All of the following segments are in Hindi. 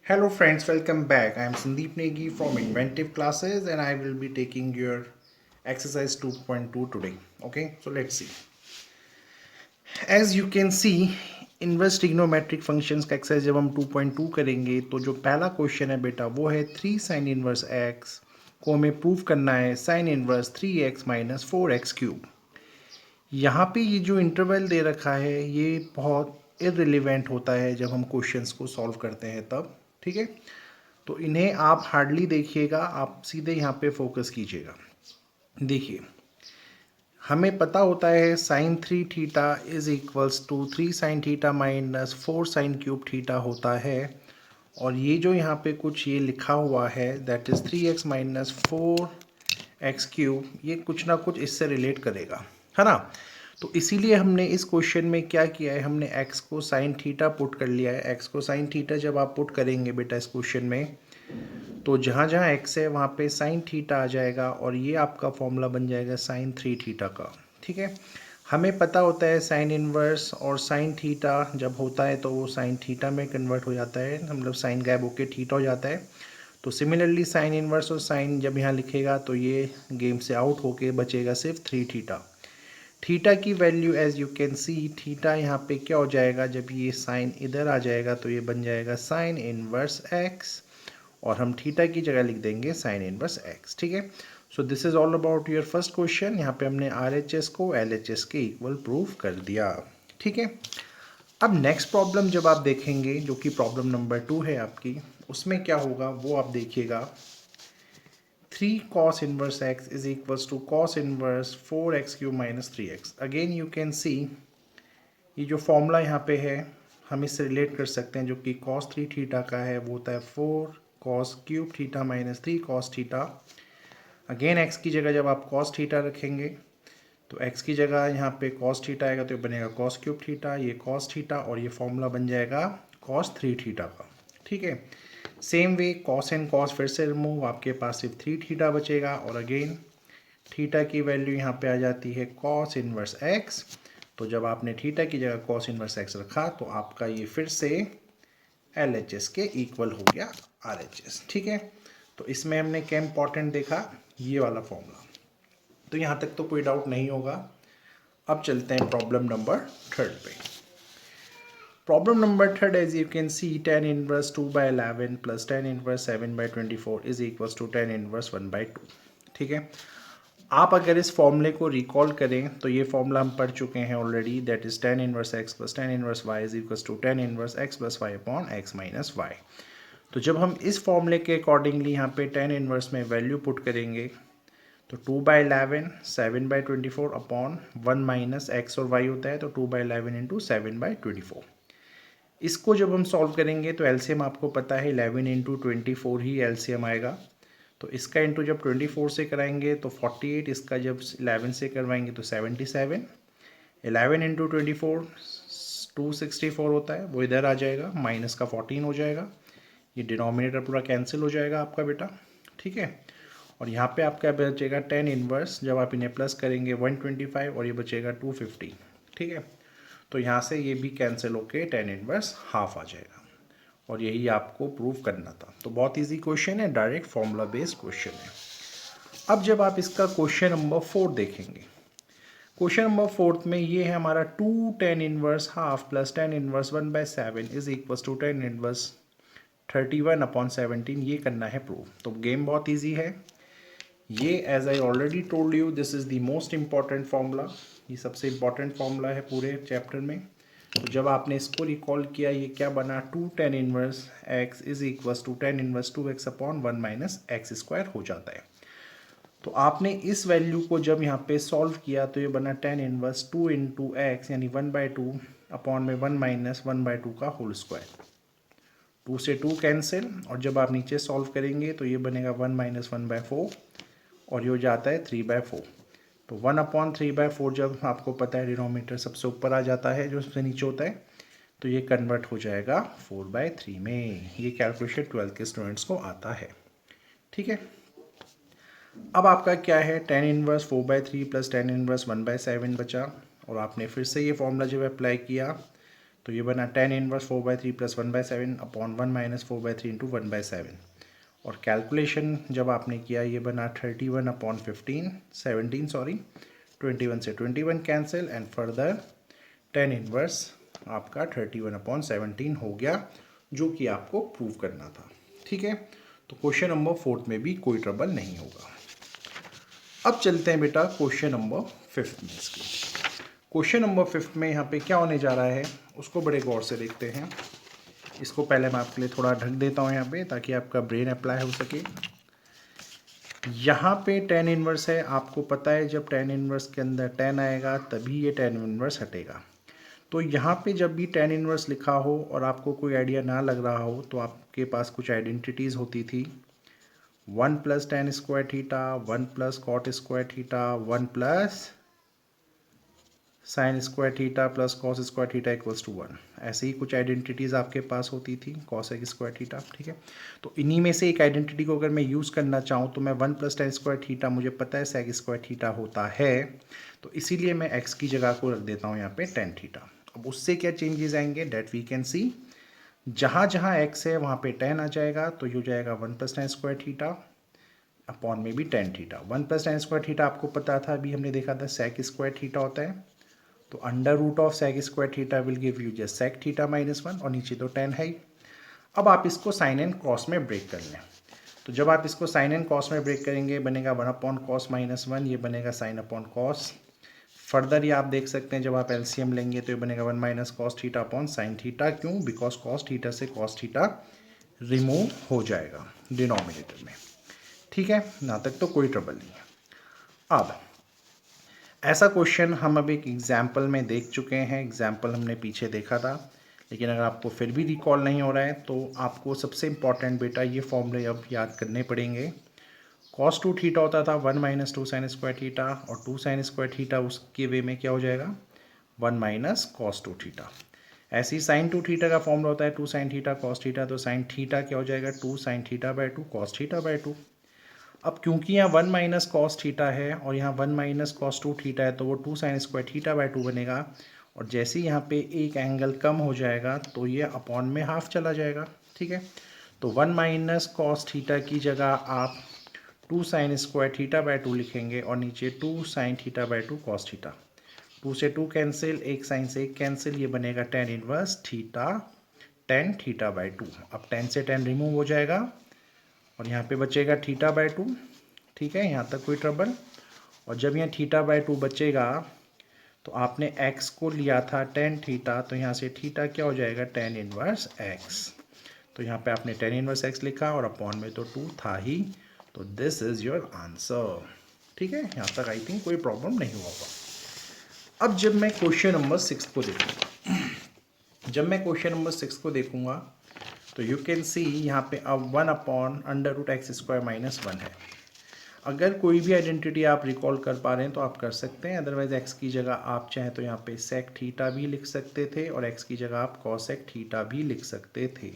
Hello friends, welcome back. I am Sandeep Negi from Inventive Classes and I will be taking your exercise 2.2 today. Okay, so let's see. As you can see, inverse trigonometric functions का एक्सरसाइज जब हम 2.2 करेंगे तो जो पहला क्वेश्चन है बेटा वो है 3 साइन इनवर्स एक्स को हमें प्रूव करना है sine inverse 3x minus 4x cube. यहाँ पे ये जो इंटरवल दे रखा है ये बहुत इररिलेवेंट होता है जब हम क्वेश्चंस को सॉल्व करते हैं तब। ठीक है, तो इन्हें आप हार्डली देखिएगा, आप सीधे यहाँ पे फोकस कीजिएगा। देखिए, हमें पता होता है sine 3 theta is equals to 3 sine theta minus 4 sine cube theta होता है। और ये जो यहाँ पे कुछ ये लिखा हुआ है that is 3x minus 4x cube, ये कुछ ना कुछ इससे रिलेट करेगा, है ना। तो इसीलिए हमने इस क्वेश्चन में क्या किया है, हमने x को साइन थीटा पुट कर लिया है। x को साइन थीटा जब आप पुट करेंगे बेटा इस क्वेश्चन में, तो जहाँ जहाँ x है वहाँ पे साइन थीटा आ जाएगा और ये आपका फॉर्मूला बन जाएगा साइन 3 थीटा का। ठीक है, हमें पता होता है साइन इनवर्स और साइन थीटा जब होता है तो वो साइन थीटा में कन्वर्ट हो जाता है, मतलब साइन गायब होके थीटा हो जाता है। तो सिमिलरली साइन इनवर्स और साइन जब यहाँ लिखेगा तो ये गेम से आउट होके बचेगा सिर्फ 3 थीटा। थीटा की value as you can see, theta यहाँ पे क्या हो जाएगा, जब ये साइन इधर आ जाएगा तो ये बन जाएगा साइन इनवर्स एक्स और हम थीटा की जगह लिख देंगे साइन इनवर्स एक्स। ठीक है, so this is all about your first question. यहाँ पे हमने RHS को LHS के इक्वल प्रूव कर दिया। ठीक है, अब नेक्स्ट प्रॉब्लम जब आप देखेंगे जो कि प्रॉब्लम नंबर 2 है आपकी, उसमें क्या होगा वो आप देखिएगा। 3 cos inverse x is equals to cos inverse 4x cube minus 3x। Again you can सी ये जो फॉर्मूला यहाँ पे है हम इससे रिलेट कर सकते हैं, जो कि cos 3 थीटा का है वो होता है 4 cos cube theta minus 3 cos theta. Again x की जगह जब आप cos थीटा रखेंगे तो x की जगह यहाँ पे cos थीटा आएगा तो ये बनेगा cos क्यूब थीटा, ये cos थीटा और ये फॉर्मूला बन जाएगा cos 3 थीटा का। ठीक है, same way cos and cos फिर से रिमूव, आपके पास सिर्फ 3 थीटा बचेगा और अगेन थीटा की वैल्यू यहाँ पे आ जाती है cos इनवर्स x। तो जब आपने थीटा की जगह cos इनवर्स x रखा तो आपका ये फिर से LHS के इक्वल हो गया RHS। ठीक है, तो इसमें हमने क्या इंपॉर्टेंट देखा, ये वाला फॉर्मूला। तो यहाँ तक तो कोई डाउट नहीं होगा। अब चलते हैं प्रॉब्लम नंबर 3 पे। Problem number 3 as you can see tan inverse 2/11 plus tan inverse 7/24 is equals to tan inverse 1/2। ठीक है, आप अगर इस फॉर्मूले को रिकॉल करें तो ये फॉर्मूला हम पढ़ चुके हैं already, that is tan inverse x plus tan inverse y is equals to tan inverse x plus y upon x minus y। तो जब हम इस फॉर्मूले के अकॉर्डिंगली यहाँ पे tan इनवर्स में वैल्यू पुट करेंगे तो 2/11 7/24 अपॉन 1 माइनस एक्स और y होता है तो 2/11 इंटू 7/24। इसको जब हम सॉल्व करेंगे तो एलसीएम आपको पता है 11 इंटू 24 ही एलसीएम आएगा। तो इसका इंटू जब 24 से कराएंगे तो 48, इसका जब 11 से करवाएंगे तो 77। 11 इंटू 24 264 होता है, वो इधर आ जाएगा, माइनस का 14 हो जाएगा, ये डिनोमिनेटर पूरा कैंसिल हो जाएगा आपका बेटा। ठीक है, और यहाँ पे आपका बचेगा tan इनवर्स, जब आप इन्हें प्लस करेंगे 125 और ये बचेगा 250। ठीक है, तो यहाँ से ये भी कैंसिल होके tan इनवर्स हाफ आ जाएगा और यही आपको प्रूव करना था। तो बहुत इजी क्वेश्चन है, डायरेक्ट फॉर्मूला बेस्ड क्वेश्चन है। अब जब आप इसका क्वेश्चन नंबर 4 देखेंगे, क्वेश्चन नंबर 4 में ये है हमारा 2 tan inverse half plus tan inverse 1/7 is equal to tan inverse 31/17, ये करना है प्रूव। तो गेम बहुत ईजी है ये, as I already told you this is the most important formula, ये सबसे इम्पॉर्टेंट फार्मूला है पूरे चैप्टर में। तो जब आपने इसको रिकॉल किया ये क्या बना, 2 tan inverse x is equals to tan inverse 2x upon 1 minus x square हो जाता है। तो आपने इस वैल्यू को जब यहाँ पे सॉल्व किया तो ये बना tan इनवर्स 2 इंटू एक्स यानी 1/2 अपॉन में 1 माइनस 1/2 का होल स्क्वायर। 2 से 2 कैंसिल और जब आप नीचे सॉल्व करेंगे तो ये बनेगा 1 माइनस 1/4 और ये हो जाता है 3/4। तो 1/3/4 जब आपको पता है डिनोमिनेटर सबसे ऊपर आ जाता है जो सबसे नीचे होता है तो ये कन्वर्ट हो जाएगा 4/3 में। ये कैलकुलेशन 12th के स्टूडेंट्स को आता है। ठीक है, अब आपका क्या है, tan inverse 4/3 plus tan inverse 1/7 बचा और आपने फिर से ये फॉर्मूला जब अप्लाई किया तो ये बना tan inverse 4/3 plus 1/7 upon 1 minus 4/3 into 1/7। और कैलकुलेशन जब आपने किया ये बना 31 अपॉन 17 सॉरी 21 से 21 cancel and further tan inverse आपका 31 अपॉन 17 हो गया, जो कि आपको प्रूव करना था। ठीक है, तो क्वेश्चन नंबर 4 में भी कोई ट्रबल नहीं होगा। अब चलते हैं बेटा क्वेश्चन नंबर 5 में। इसकी क्वेश्चन नंबर 5 में यहाँ पे क्या होने जा रहा है उसको बड़े गौर से देखते हैं। इसको पहले मैं आपके लिए थोड़ा ढक देता हूँ यहाँ पे, ताकि आपका ब्रेन अप्लाई हो सके। यहाँ पे tan इनवर्स है, आपको पता है जब tan इनवर्स के अंदर tan आएगा तभी ये tan इनवर्स हटेगा। तो यहाँ पे जब भी tan इनवर्स लिखा हो और आपको कोई आइडिया ना लग रहा हो तो आपके पास कुछ आइडेंटिटीज़ होती थी। 1 plus tan square theta, 1 plus cot square theta, 1 plus sine square theta plus cos square theta equals to 1। ऐसे ही कुछ आइडेंटिटीज़ आपके पास होती थी, कॉसेक स्क्वायर थीटा। ठीक है, तो इन्हीं में से एक आइडेंटिटी को अगर मैं यूज़ करना चाहूँ तो मैं 1 प्लस tan स्क्वायर थीटा मुझे पता है सेक स्क्वायर थीटा होता है, तो इसीलिए मैं x की जगह को रख देता हूँ यहाँ पे tan थीटा। अब उससे क्या चेंजेस आएंगे डेट वी कैन सी। जहाँ जहाँ x है वहाँ पे tan आ जाएगा, तो ये हो जाएगा 1 plus tan square theta upon में भी tan theta. 1 plus tan square theta आपको पता था, अभी हमने देखा था सेक स्क्वायर थीटा होता है, तो under root of sec square theta will give you just sec theta minus 1, और नीचे तो tan है ही। अब आप इसको साइन एंड कॉस में ब्रेक कर लें, तो जब आप इसको साइन एंड कॉस में ब्रेक करेंगे बनेगा 1 अपॉन कॉस माइनस 1, ये बनेगा साइन अपॉन कॉस। फर्दर ये आप देख सकते हैं जब आप एलसीएम लेंगे तो ये बनेगा 1 minus cos theta upon sine theta. क्यों? बिकॉज कॉस थीटा से कॉस थीटा रिमूव हो जाएगा डिनोमिनेटर में। ठीक है, यहाँ तक तो कोई ट्रबल नहीं है। अब ऐसा क्वेश्चन हम अब एक एग्जाम्पल में देख चुके हैं, एग्जाम्पल हमने पीछे देखा था, लेकिन अगर आपको फिर भी रिकॉल नहीं हो रहा है तो आपको सबसे इम्पॉर्टेंट बेटा ये फॉर्मूले अब याद करने पड़ेंगे। cos 2 थीटा होता था 1 माइनस 2 साइन स्क्वायर थीटा, और 2 साइन स्क्वायर थीटा उसके वे में क्या हो जाएगा 1 माइनस cos 2 थीटा। ऐसे ही साइन 2 थीटा का फॉर्मूला होता है 2 साइन थीटा cos थीटा, तो साइन थीटा क्या हो जाएगा 2 sine theta by 2 cos theta by 2। अब क्योंकि यहाँ 1 माइनस कॉस थीटा है और यहाँ 1 माइनस कॉस 2 थीटा है, तो वो 2 साइन स्क्वायर थीटा बाई 2 बनेगा, और जैसे ही यहाँ पे एक एंगल कम हो जाएगा तो ये अपॉन में हाफ चला जाएगा। ठीक है, तो 1 माइनस कॉस थीटा की जगह आप 2 साइन स्क्वायर थीटा बाई 2 लिखेंगे, और नीचे 2 sine theta by 2 cos theta. 2 से 2 कैंसिल, एक साइन से एक कैंसिल, ये बनेगा tan inverse theta tan theta by 2। अब tan से tan रिमूव हो जाएगा और यहाँ पे बचेगा थीटा बाई 2। ठीक है, यहाँ तक कोई ट्रबल। और जब यहाँ थीटा बाई 2 बचेगा तो आपने x को लिया था tan थीटा, तो यहाँ से थीटा क्या हो जाएगा tan इनवर्स x। तो यहाँ पे आपने tan इनवर्स x लिखा और अपॉन में तो 2 था ही, तो दिस इज योर आंसर। ठीक है, यहाँ तक आई थिंक कोई प्रॉब्लम नहीं होगा। अब जब मैं क्वेश्चन नंबर 6 को देखूंगा, तो यू कैन सी यहाँ पे अब 1 upon under root x square minus 1 है। अगर कोई भी आइडेंटिटी आप रिकॉल कर पा रहे हैं तो आप कर सकते हैं, अदरवाइज एक्स की जगह आप चाहें तो यहाँ पे सेक थीटा भी लिख सकते थे और एक्स की जगह आप कॉसेक थीटा भी लिख सकते थे,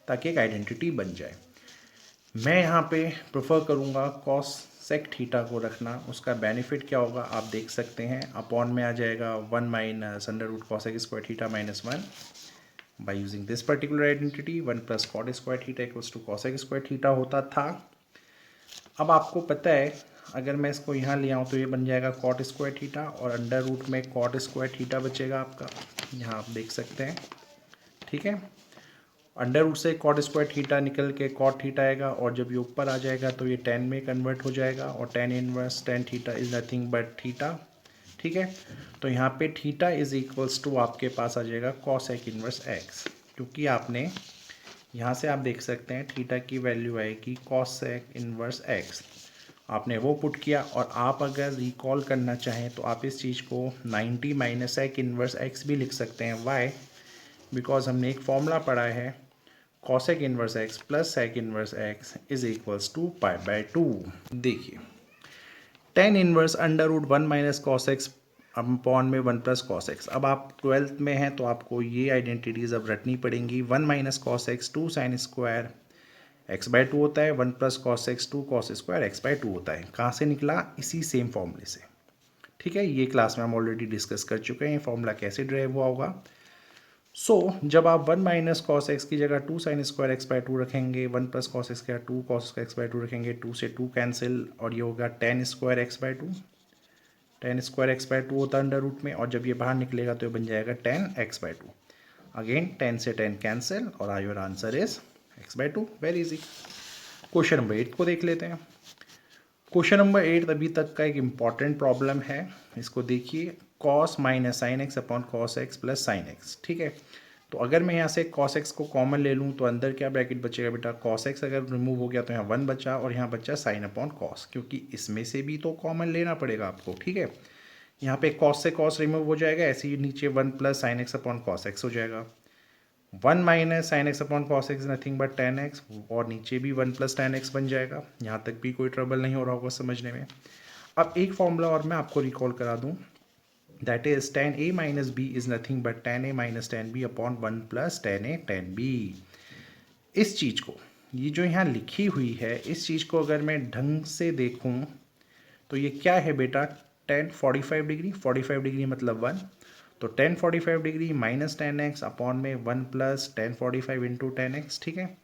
ताकि एक आइडेंटिटी बन जाए। मैं यहाँ पे प्रेफर करूँगा कॉस सेक थीटा को रखना। उसका बेनिफिट क्या होगा आप देख सकते हैं, अपॉन में आ जाएगा 1 minus under root cosec square theta minus 1। By using this particular identity 1 plus cot square theta equals to cosec square theta होता था। अब आपको पता है अगर मैं इसको यहाँ ले आऊँ तो ये बन जाएगा कॉट स्क्वायर थीटा, और अंडर रूट में कॉट स्क्वायर थीटा बचेगा आपका, यहाँ आप देख सकते हैं। ठीक है, अंडर रूट से कॉट स्क्वायर थीटा निकल के कॉट थीटा आएगा, और जब ये ऊपर आ जाएगा तो ये tan में कन्वर्ट हो जाएगा, और tan inverse tan theta is nothing but theta. ठीक है, तो यहाँ पे थीटा इज इक्वल्स टू आपके पास आ जाएगा कॉसेक इनवर्स एक्स, क्योंकि आपने यहाँ से आप देख सकते हैं थीटा की वैल्यू आएगी कॉसेक इनवर्स एक्स, आपने वो पुट किया। और आप अगर रिकॉल करना चाहें तो आप इस चीज़ को 90 माइनस सेक इनवर्स एक्स भी लिख सकते हैं। वाई? बिकॉज हमने एक फॉर्मूला पढ़ा है cosec inverse x plus sec inverse x is equals to pi by 2। देखिए tan inverse under root 1 minus cos x upon में 1 प्लस कॉस एक्स। अब आप 12th में हैं तो आपको ये आइडेंटिटीज़ अब रटनी पड़ेंगी। 1 minus cos x 2 sine square x by 2 होता है, 1 plus cos x 2 cos square x by 2 होता है। कहाँ से निकला? इसी सेम फॉर्मूले से। ठीक है, ये क्लास में हम ऑलरेडी डिस्कस कर चुके हैं ये फॉर्मूला कैसे ड्राइव हुआ होगा। जब आप 1 माइनस कॉस एक्स की जगह 2 साइन स्क्वायर एक्स बाई 2 रखेंगे, 1 प्लस कॉस एक्स की जगह 2 कॉस एक्स बाई 2 रखेंगे, 2 से 2 कैंसिल और ये होगा ten square x by 2। Ten square x by 2 होता है अंडर रूट में, और जब ये बाहर निकलेगा तो ये बन जाएगा टेन एक्स बाई 2। अगेन 10 से 10 कैंसिल और your answer is x by 2। Very easy. Question number 8 को देख लेते हैं। क्वेश्चन नंबर 8 अभी तक का एक इम्पॉर्टेंट प्रॉब्लम है। इसको देखिए, cos minus sine x upon cos x plus sine x. ठीक है, तो अगर मैं यहाँ से कॉस एक्स को कॉमन ले लूँ तो अंदर क्या ब्रैकेट बचेगा बेटा, कॉस एक्स अगर रिमूव हो गया तो यहाँ 1 बचा और यहाँ बचा साइन अपॉन कॉस, क्योंकि इसमें से भी तो कॉमन लेना पड़ेगा आपको। ठीक है, यहाँ पे कॉस से कॉस रिमूव हो जाएगा, ऐसे ही नीचे 1 plus sine x upon cos x हो जाएगा। 1 minus sine x upon cos x nothing but ten x, और नीचे भी 1 प्लस टेन एक्स बन जाएगा। यहाँ तक भी कोई ट्रबल नहीं हो रहा होगा समझने में। अब एक फॉर्मूला और मैं आपको रिकॉल करा दूँ, that is tan a minus B is nothing but tan a minus tan b upon 1 plus tan a tan b। इस चीज़ को, ये जो यहाँ लिखी हुई है, इस चीज़ को अगर मैं ढंग से देखूँ तो ये क्या है बेटा, tan 45 डिग्री, 45 डिग्री मतलब 1, तो tan 45 degree minus tan x upon में 1 plus tan 45 into ten x. ठीक है,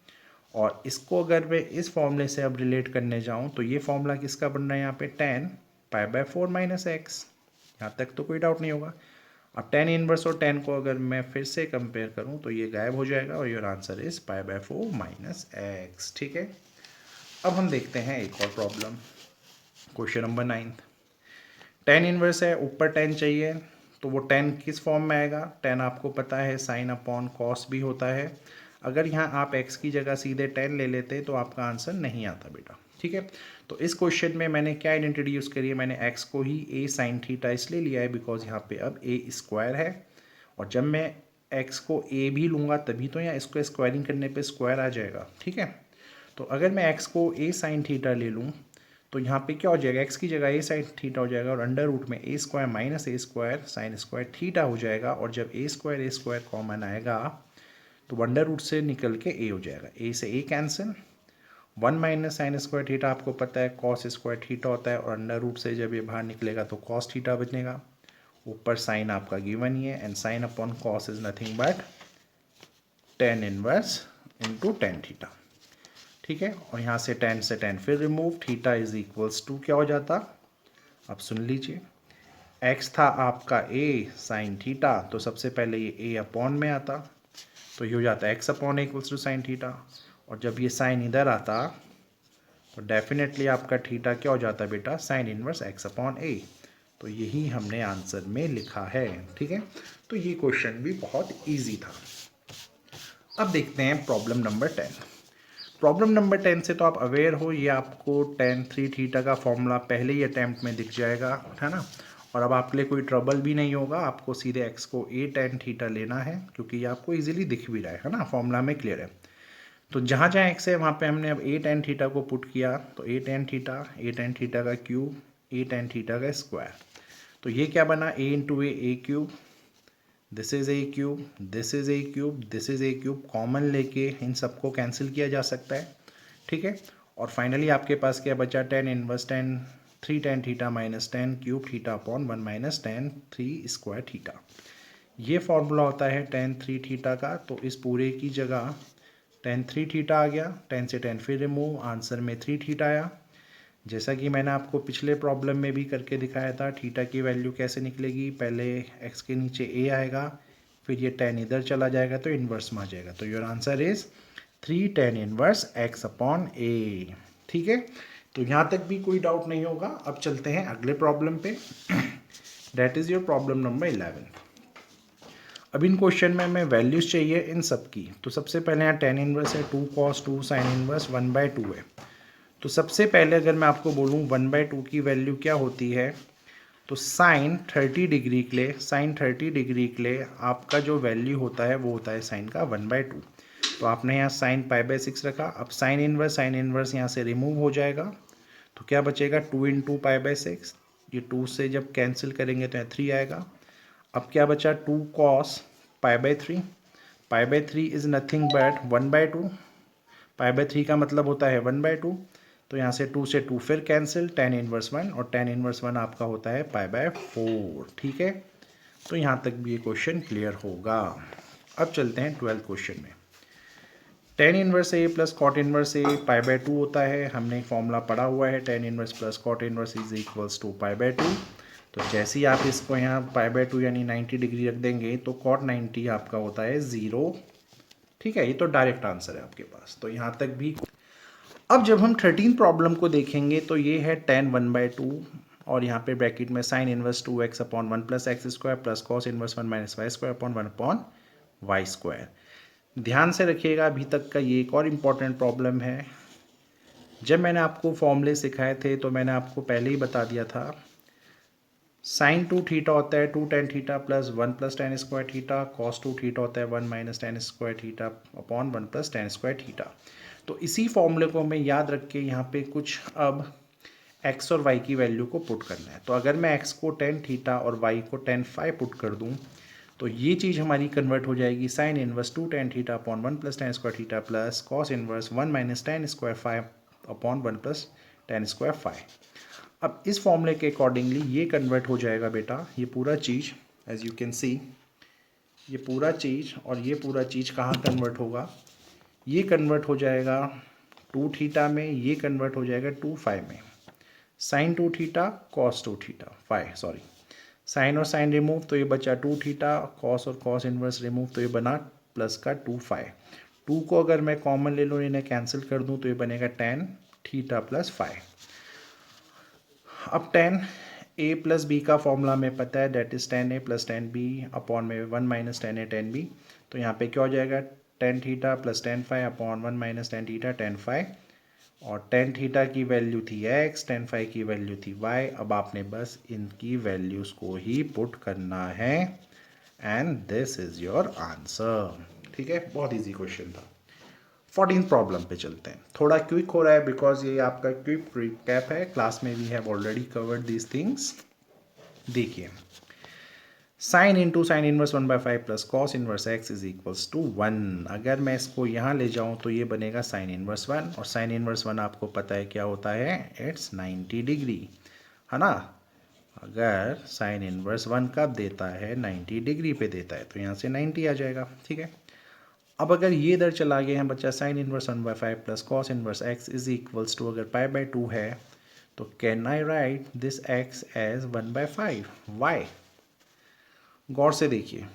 और इसको अगर मैं इस फॉर्मूले से अब रिलेट करने जाऊँ तो ये फॉर्मूला किसका बन रहा है यहाँ पे, tan pi by 4 minus x. यहाँ तक तो कोई डाउट नहीं होगा। अब tan इनवर्स और tan को अगर मैं फिर से कंपेयर करूँ तो ये गायब हो जाएगा और your answer is pi by 4 minus x. ठीक है, अब हम देखते हैं एक और problem, question number 9। tan inverse है, ऊपर tan चाहिए, तो वो tan किस फॉर्म में आएगा, tan आपको पता है साइन अपॉन कॉस भी होता है। अगर यहाँ आप x की जगह सीधे tan ले लेते तो आपका आंसर नहीं आता बेटा। ठीक है, तो इस क्वेश्चन में मैंने क्या इंट्रोड्यूस करी है, मैंने x को ही a साइन थीटा इसलिए लिया है बिकॉज यहाँ पे अब a स्क्वायर है, और जब मैं x को a भी लूँगा तभी तो यहाँ इसको स्क्वायरिंग करने पे स्क्वायर आ जाएगा। ठीक है, तो अगर मैं x को a साइन थीटा ले लूँ तो यहाँ पे क्या हो जाएगा, x की जगह a साइन थीटा हो जाएगा और अंडर रूट में a square minus a square sine square theta हो जाएगा, और जब a स्क्वायर कॉमन आएगा तो अंडर रूट से निकल के a हो जाएगा, a से a cancel. 1 minus sign square theta आपको पता है कॉस स्क्वायर थीटा होता है, और अंडर रूट से जब ये बाहर निकलेगा तो कॉस थीटा बचेगा। ऊपर साइन आपका गिवन ही है, and sine upon cos is nothing but tan inverse into tan theta. ठीक है, और यहाँ से tan फिर remove, theta is equals to क्या हो जाता, अब सुन लीजिए, x था आपका a साइन थीटा, तो सबसे पहले ये a अपॉन में आता, तो ये हो जाता x upon equals to sine theta, और जब ये साइन इधर आता तो डेफिनेटली आपका थीटा क्या हो जाता है बेटा, sign inverse x upon a। तो यही हमने आंसर में लिखा है। ठीक है, तो ये क्वेश्चन भी बहुत ईजी था। अब देखते हैं प्रॉब्लम नंबर 10। प्रॉब्लम नंबर 10 से तो आप अवेयर हो, ये आपको tan 3 थीटा का फॉर्मूला पहले ही अटैम्प्ट में दिख जाएगा, है ना, और अब आपके लिए कोई ट्रबल भी नहीं होगा, आपको सीधे x को a tan थीटा लेना है, क्योंकि ये आपको इजीली दिख भी रहा है ना, फॉर्मूला में क्लियर है। तो जहाँ जहाँ x है वहाँ पे हमने अब a tan थीटा को पुट किया, तो a tan थीटा का क्यूब, a tan थीटा का स्क्वायर, तो ये क्या बना, a into a cube, this is a cube, this is a cube, this is a cube, common लेके इन सबको कैंसिल किया जा सकता है। ठीक है, और फाइनली आपके पास क्या बचा, tan inverse tan 3 tan theta minus tan cube theta upon 1 minus tan 3 square theta. ये फॉर्मूला होता है tan 3 थीटा का, तो इस पूरे की जगह tan 3 थीटा आ गया, tan से tan फिर रिमूव, आंसर में 3 थीटा आया। जैसा कि मैंने आपको पिछले प्रॉब्लम में भी करके दिखाया था, थीटा की वैल्यू कैसे निकलेगी, पहले x के नीचे a आएगा, फिर ये tan इधर चला जाएगा तो इन्वर्स में आ जाएगा, तो your answer is 3 tan inverse x upon a। ठीक है, तो यहाँ तक भी कोई डाउट नहीं होगा। अब चलते हैं अगले प्रॉब्लम पे, that is your problem number 11। अब इन क्वेश्चन में हमें वैल्यूज चाहिए इन सब की, तो सबसे पहले यहाँ tan इनवर्स है 2 cos 2 sin इनवर्स 1/2 है। तो सबसे पहले अगर मैं आपको बोलूँ 1/2 की वैल्यू क्या होती है, तो साइन 30 डिग्री के लिए, साइन 30 डिग्री के लिए आपका जो वैल्यू होता है वो होता है साइन का 1/2। तो आपने यहाँ साइन π/6 रखा, अब साइन इनवर्स यहाँ से रिमूव हो जाएगा, तो क्या बचेगा 2 इंटू π/6, ये 2 से जब कैंसिल करेंगे तो यहाँ 3 आएगा। अब क्या बचा 2 cos π/3, π/3 इज़ नथिंग बट 1/2, π/3 का मतलब होता है 1/2, तो यहाँ से 2 से 2 फिर कैंसिल, tan इनवर्स 1, और tan इनवर्स 1 आपका होता है π/4। ठीक है, तो यहाँ तक भी ये क्वेश्चन क्लियर होगा। अब चलते हैं 12th क्वेश्चन में। tan inverse A plus cot inverse A pi by 2 होता है। हमने एक फॉर्मूला पढ़ा हुआ है, tan inverse plus cot inverse is equals to pi by 2। तो जैसे ही आप इसको यहाँ पाई बाय 2 यानी 90 डिग्री रख देंगे तो कॉट 90 आपका होता है 0। ठीक है, ये तो डायरेक्ट आंसर है आपके पास, तो यहाँ तक भी। अब जब हम 13 प्रॉब्लम को देखेंगे तो ये है tan 1/2 और यहाँ पे ब्रैकेट में sine inverse 2x upon 1 plus x square plus cos inverse 1 minus y square upon 1 upon y square. ध्यान से रखिएगा, अभी तक का ये एक और इम्पॉर्टेंट प्रॉब्लम है। जब मैंने आपको फॉर्मूले सिखाए थे तो मैंने आपको पहले ही बता दिया था साइन 2 थीटा होता है 2 tan theta plus 1 plus tan square theta, cos 2 theta होता है 1 minus tan square theta upon 1 plus tan square theta. तो इसी फॉर्मूले को हमें याद रख के यहाँ पे कुछ अब x और y की वैल्यू को पुट करना है। तो अगर मैं x को tan थीटा और y को tan फाई पुट कर दूँ तो ये चीज़ हमारी कन्वर्ट हो जाएगी sine inverse 2 tan theta upon 1 plus tan square theta plus cos inverse 1 minus tan square phi upon 1 plus tan square phi. अब इस फॉर्मूले के अकॉर्डिंगली ये कन्वर्ट हो जाएगा बेटा, ये पूरा चीज़ एज यू कैन सी, ये पूरा चीज़ और ये पूरा चीज़ कहाँ कन्वर्ट होगा, ये कन्वर्ट हो जाएगा 2 थीटा में, ये कन्वर्ट हो जाएगा 2 फाई में। Sine 2 theta cos 2 theta phi, sorry sine और साइन रिमूव तो ये बचा 2 थीटा, कॉस और कॉस इनवर्स रिमूव तो ये बना प्लस का 2 फाई। 2 को अगर मैं कॉमन ले लूँ, इन्हें कैंसिल कर दूँ तो ये बनेगा tan थीटा प्लस फाई। अब tan a प्लस बी का फॉर्मूला में पता है, डेट इज tan a प्लस tan b अपॉन में 1 minus tan a tan b। तो यहाँ पे क्या हो जाएगा tan theta plus tan phi upon 1 minus tan theta tan phi, और tan थीटा की वैल्यू थी x, tan फाई की वैल्यू थी y। अब आपने बस इनकी वैल्यूज़ को ही पुट करना है and this is your answer. ठीक है, बहुत इजी क्वेश्चन था। 14 प्रॉब्लम पे चलते हैं। थोड़ा क्विक हो रहा है बिकॉज ये आपका क्विक रिकैप है, क्लास में we have already covered these things. देखिए, sine into sine inverse 1/5 plus cos inverse x is equals to 1। अगर मैं इसको यहाँ ले जाऊँ तो ये बनेगा साइन इनवर्स 1, और साइन इनवर्स 1 आपको पता है क्या होता है, इट्स 90 डिग्री, है ना। अगर साइन इनवर्स 1 कब देता है, 90 डिग्री पे देता है, तो यहाँ से 90 आ जाएगा। ठीक है, अब अगर ये इधर चला गया है बच्चा, sine inverse 1/5 plus cos inverse x is equals to, अगर π/2 है तो can I write this x as 1/5। Why, गौर से देखिए,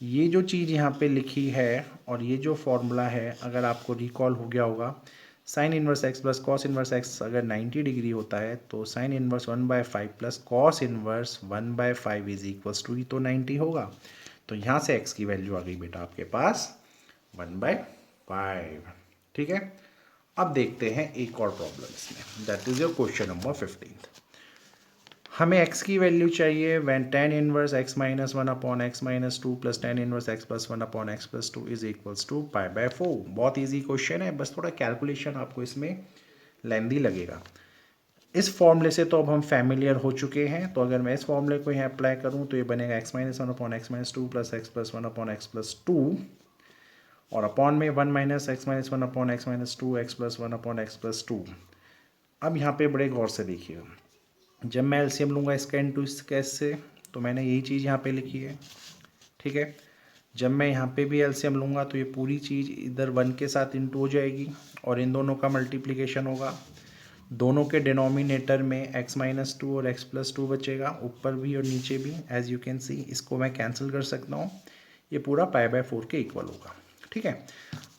ये जो चीज़ यहाँ पे लिखी है और ये जो फॉर्मूला है, अगर आपको रिकॉल हो गया होगा, sine inverse x plus cos inverse x अगर 90 डिग्री होता है तो sine inverse 1/5 plus cos inverse 1/5 is equals to, ही तो 90 होगा। तो यहाँ से x की वैल्यू आ गई बेटा आपके पास 1/5। ठीक है, अब देखते हैं एक और प्रॉब्लम इसमें, that is your question number 15। हमें x की वैल्यू चाहिए when tan inverse x minus 1 upon x minus 2 plus tan inverse x plus 1 upon x plus 2 is equals to π/4। बहुत इजी क्वेश्चन है, बस थोड़ा कैलकुलेशन आपको इसमें लेंदी लगेगा। इस फॉर्मूले से तो अब हम फैमिलियर हो चुके हैं, तो अगर मैं इस फॉर्मूले को यहाँ अप्लाई करूँ तो ये बनेगा x minus 1 upon x minus 2 plus x plus 1 upon x plus 2, और अपॉन में 1 minus x minus 1 upon x minus 2 x plus 1 upon x plus 2। अब यहाँ पे बड़े गौर से देखिएगा, जब मैं एलसीएम लूँगा इसका इनटू इस केस से, तो मैंने यही चीज़ यहाँ पे लिखी है। ठीक है, जब मैं यहाँ पे भी एलसीएम लूँगा तो ये पूरी चीज़ इधर 1 के साथ इनटू हो जाएगी और इन दोनों का मल्टीप्लिकेशन होगा। दोनों के डिनोमिनेटर में x माइनस 2 और x प्लस 2 बचेगा, ऊपर भी और नीचे भी, एज यू कैन सी। इसको मैं कैंसिल कर सकता हूँ, ये पूरा π/4 के इक्वल होगा। ठीक है,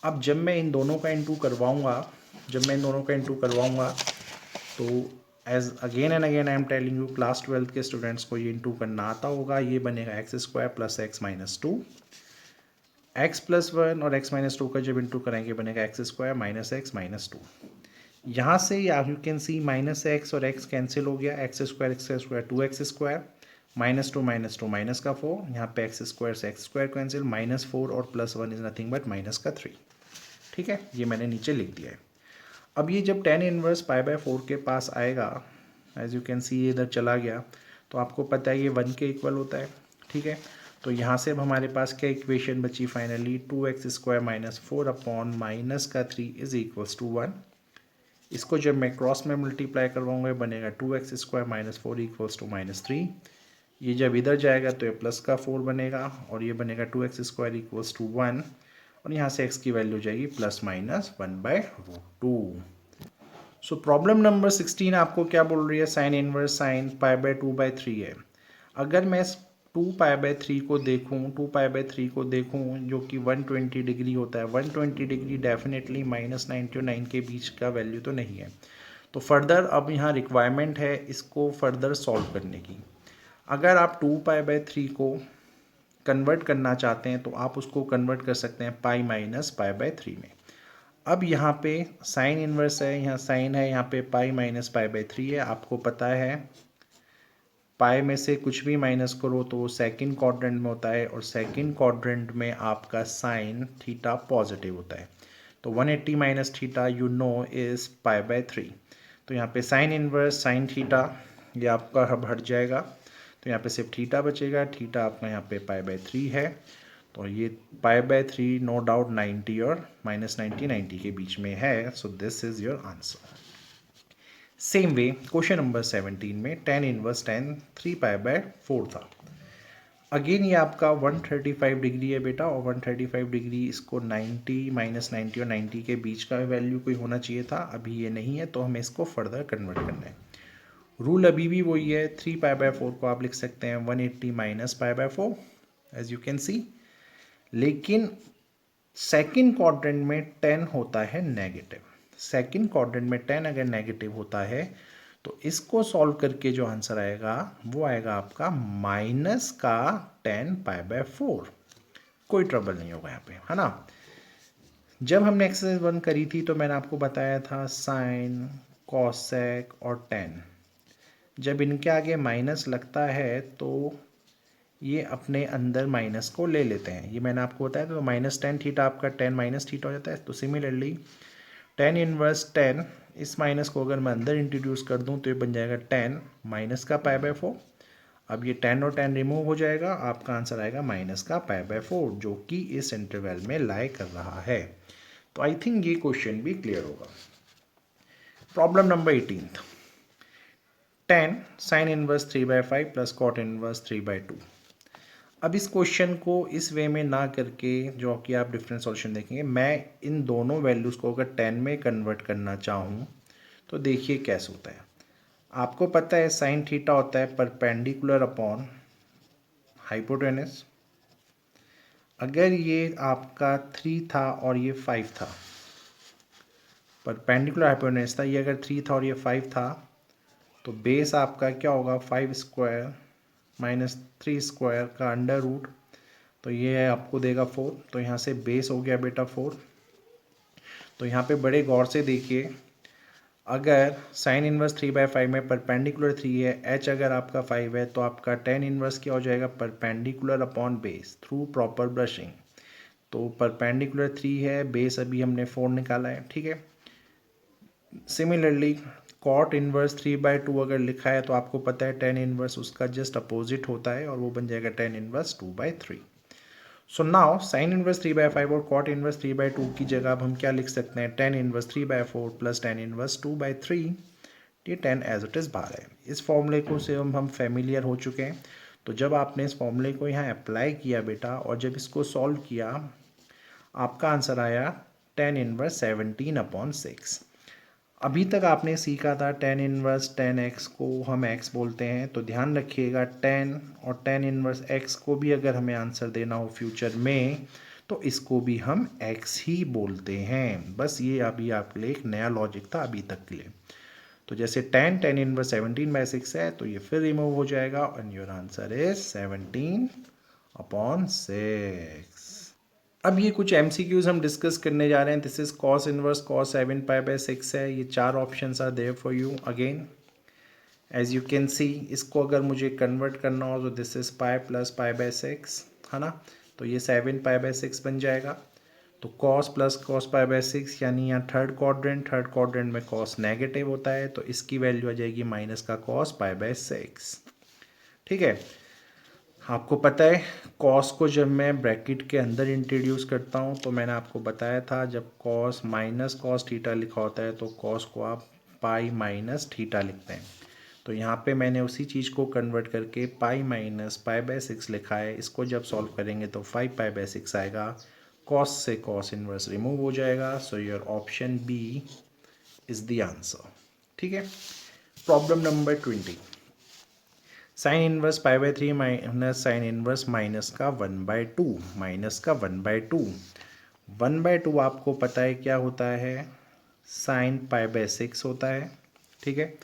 अब जब मैं इन दोनों का इंटू करवाऊँगा, तो as again and again I am telling you, class 12 के स्टूडेंट्स को ये इंटू करना आता होगा। ये बनेगा x² plus x minus 2, x plus 1 और x माइनस 2 का जब इंटू करेंगे बनेगा x² माइनस x माइनस 2। यहाँ से you can C minus x और x कैंसिल हो गया, x² 2x², माइनस 2 माइनस का 4, यहाँ पे x² से x² कैंसिल, -4 और +1 इज नथिंग बट -3। ठीक है, ये मैंने नीचे लिख दिया है। अब ये जब tan इनवर्स π/4 के पास आएगा, एज यू कैन सी ये इधर चला गया, तो आपको पता है ये 1 के इक्वल होता है। ठीक है, तो यहाँ से अब हमारे पास क्या इक्वेशन बची finally, 2x² minus 4 upon minus का 3 इज इक्वल्स टू 1। इसको जब मैं क्रॉस में मल्टीप्लाई करवाऊँगा बनेगा 2x² माइनस 4 इक्वल्स टू -3। ये जब इधर जाएगा तो ये प्लस का 4 बनेगा और ये बनेगा 2x² इक्वल्स टू 1 और यहाँ से x की वैल्यू हो जाएगी +-1/√2। सो प्रॉब्लम नंबर 16 आपको क्या बोल रही है, साइन इनवर्स साइन π/2/3 है। अगर मैं 2π/3 को देखूं, 2π/3 को देखूं जो कि 120 डिग्री होता है, 120 डिग्री डेफिनेटली -90 और 9 के बीच का वैल्यू तो नहीं है। तो फर्दर अब यहाँ रिक्वायरमेंट है इसको फर्दर सॉल्व करने की। अगर आप 2π/3 को कन्वर्ट करना चाहते हैं तो आप उसको कन्वर्ट कर सकते हैं π-π/3 में। अब यहाँ पे साइन इनवर्स है, यहाँ साइन है, यहाँ पे π-π/3 है। आपको पता है पाई में से कुछ भी माइनस करो तो वो सेकंड क्वाड्रेंट में होता है और सेकंड क्वाड्रेंट में आपका साइन थीटा पॉजिटिव होता है। तो 180 minus theta you know is π/3। तो यहाँ पे साइन इनवर्स साइन थीटा ये आपका अब हट जाएगा, तो यहाँ पे सिर्फ थीटा बचेगा। थीटा आपका यहाँ पे π/3 है, तो ये π/3 नो डाउट 90 और -90 90 के बीच में है। So this is your answer. Same way question number 17 में tan इनवर्स tan 3π/4 था। अगेन ये आपका 135 डिग्री है बेटा, और 135 डिग्री इसको 90 -90 और 90 के बीच का वैल्यू कोई होना चाहिए था। अभी ये नहीं है तो हमें इसको फर्दर कन्वर्ट करना है। रूल अभी भी वही है, 3π/4 को आप लिख सकते हैं 180 minus π/4 as you can see. लेकिन सेकंड क्वाड्रेंट में 10 होता है नेगेटिव। सेकंड क्वाड्रेंट में 10 अगर नेगेटिव होता है तो इसको सॉल्व करके जो आंसर आएगा वो आएगा आपका -10π/4। कोई ट्रबल नहीं होगा यहाँ पे, है ना। जब हमने एक्सरसाइज 1 करी थी तो मैंने आपको बताया था साइन कॉसेक और टेन, जब इनके आगे माइनस लगता है तो ये अपने अंदर माइनस को ले लेते हैं। ये मैंने आपको बताया था। तो -10 थीटा आपका 10 माइनस थीटा हो जाता है। तो सिमिलरली tan इनवर्स 10, इस माइनस को अगर मैं अंदर इंट्रोड्यूस कर दूं तो ये बन जाएगा 10 माइनस का π/4। अब ये 10 और 10 रिमूव हो जाएगा, आपका आंसर आएगा माइनस का π/4 जो कि इस इंटरवल में लाई कर रहा है। तो आई थिंक ये क्वेश्चन भी क्लियर होगा। Problem number 18, tan sine inverse 3/5 plus cot inverse 3/2। अब इस क्वेश्चन को इस वे में ना करके जो कि आप डिफरेंट सॉल्यूशन देखेंगे, मैं इन दोनों वैल्यूज़ को अगर 10 में कन्वर्ट करना चाहूँ तो देखिए कैसे होता है। आपको पता है साइन थीटा होता है परपेंडिकुलर अपॉन हाइपोटेनस। अगर ये आपका 3 था और ये 5 था, परपेंडिकुलर हाइपोटेनस था, ये अगर 3 था और ये 5 था, तो बेस आपका क्या होगा 5² -3² का अंडर रूट, तो ये आपको देगा 4। तो यहाँ से बेस हो गया बेटा 4। तो यहाँ पे बड़े गौर से देखिए, अगर साइन इनवर्स 3/5 में परपेंडिकुलर 3 है, एच अगर आपका 5 है, तो आपका tan इनवर्स क्या हो जाएगा perpendicular upon base through proper brushing. तो परपेंडिकुलर 3 है, बेस अभी हमने 4 निकाला है, ठीक है। सिमिलरली कॉट इनवर्स 3/2 अगर लिखा है तो आपको पता है tan इनवर्स उसका जस्ट अपोजिट होता है और वो बन जाएगा tan inverse 2/3। So now sine inverse 3/5 और कॉट इनवर्स 3/2 की जगह अब हम क्या लिख सकते हैं, tan inverse 3/4 plus tan inverse 2/3। ये 10 एज इट इज़ बाहर है। इस फॉर्मूले को से हम फेमिलियर हो चुके हैं। तो जब आपने इस फॉर्मूले को यहाँ अप्लाई किया बेटा और जब इसको सॉल्व किया, आपका आंसर आया tan इनवर्स 17/6। अभी तक आपने सीखा था tan इनवर्स tan x को हम x बोलते हैं। तो ध्यान रखिएगा tan और tan इनवर्स x को भी अगर हमें आंसर देना हो फ्यूचर में तो इसको भी हम x ही बोलते हैं। बस ये अभी आपके लिए एक नया लॉजिक था अभी तक के लिए। तो जैसे tan इनवर्स 17/6 है तो ये फिर रिमूव हो जाएगा और योर आंसर इज 17/6। अब ये कुछ MCQs हम डिस्कस करने जा रहे हैं। This is cos inverse cos 7π/6 है। ये 4 options are there for you. Again as you can see, इसको अगर मुझे कन्वर्ट करना हो तो दिस इज पाई प्लस π/6, है ना। तो ये 7π/6 बन जाएगा। तो cos प्लस cos π/6 यानी यहाँ थर्ड क्वाड्रेंट में cos नेगेटिव होता है, तो इसकी वैल्यू आ जाएगी माइनस का cos π/6, ठीक है। आपको पता है कॉस को जब मैं ब्रैकेट के अंदर इंट्रोड्यूस करता हूँ तो मैंने आपको बताया था जब cos थीटा लिखा होता है तो cos को आप पाई माइनस थीटा लिखते हैं। तो यहाँ पे मैंने उसी चीज़ को कन्वर्ट करके पाई माइनस पाई बाय 6 लिखा है। इसको जब सॉल्व करेंगे तो 5 पाई बाय 6 आएगा। कॉस से कॉस इनवर्स रिमूव हो जाएगा। So your option B is the answer. ठीक है। Problem number 20। Sine inverse pi by 3 minus sine inverse minus का 1/2 माइनस का 1/2 1/2 आपको पता है क्या होता है, साइन पाई बाय 6 होता है। ठीक है।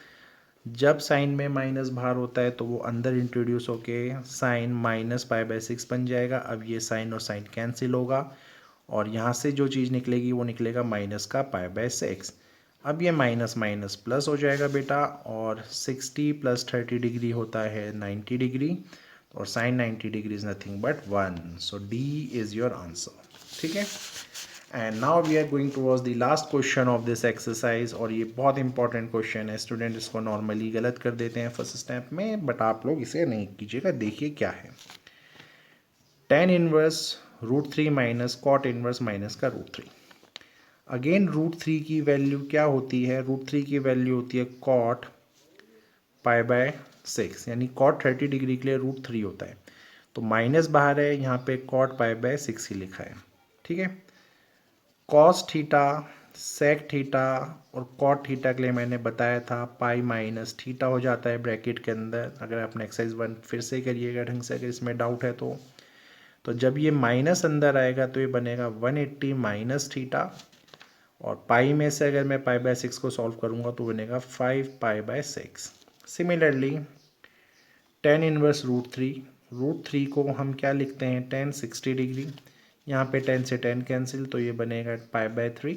जब साइन में माइनस बाहर होता है तो वो अंदर इंट्रोड्यूस होके साइन माइनस पाई बाय 6 बन जाएगा। अब ये साइन और साइन कैंसिल होगा और यहाँ से जो चीज़ निकलेगी वो निकलेगा माइनस का पाई बाय 6। अब ये माइनस माइनस प्लस हो जाएगा बेटा, और 60 + 30 डिग्री होता है 90 डिग्री, और sine 90 degree is nothing but 1। So D is your answer. ठीक है। And now we are going towards the last question of this exercise, और ये बहुत इंपॉर्टेंट क्वेश्चन है। स्टूडेंट इसको नॉर्मली गलत कर देते हैं फर्स्ट स्टेप में, बट आप लोग इसे नहीं कीजिएगा। देखिए क्या है, tan inverse √3 minus cot inverse minus का √3। अगेन √3 की वैल्यू क्या होती है, √3 की वैल्यू होती है कॉट पाई बाय 6, यानी कॉट 30 डिग्री के लिए √3 होता है। तो माइनस बाहर है, यहाँ पे कॉट पाई बाय 6 ही लिखा है। ठीक है। कॉस थीटा, सेक थीटा और कॉट थीटा के लिए मैंने बताया था पाई माइनस थीटा हो जाता है ब्रैकेट के अंदर। अगर आपने एक्सरसाइज 1 फिर से करिएगा ढंग से, अगर इसमें डाउट है तो जब ये माइनस अंदर आएगा तो ये बनेगा 180 माइनस थीटा, और पाई में से अगर मैं पाई बाय 6 को सॉल्व करूँगा तो बनेगा 5 pi by 6। Similarly tan inverse √3 को हम क्या लिखते हैं, tan 60 डिग्री। यहाँ पे 10 से 10 कैंसिल, तो ये बनेगा पाई बाय 3,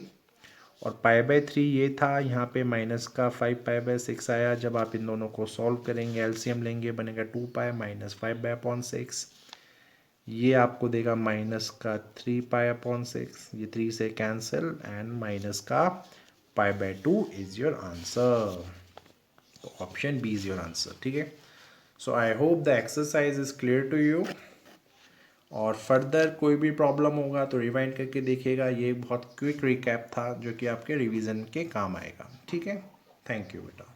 और पाई बाय 3 ये था, यहाँ पे माइनस का 5 पाई बाय 6 आया। जब आप इन दोनों को सॉल्व करेंगे, एलसीएम लेंगे, बनेगा 2 पाई माइनस 5 बाय अपॉन 6। ये आपको देगा माइनस का 3 पाई अपॉन 6, ये 3 से कैंसिल, एंड माइनस का pi by 2 is your answer. तो option B is your answer. ठीक है। So I hope the exercise is clear to you, और फर्दर कोई भी प्रॉब्लम होगा तो रिवाइंड करके देखिएगा। ये बहुत क्विक रिकैप था जो कि आपके रिवीजन के काम आएगा। ठीक है। थैंक यू बेटा।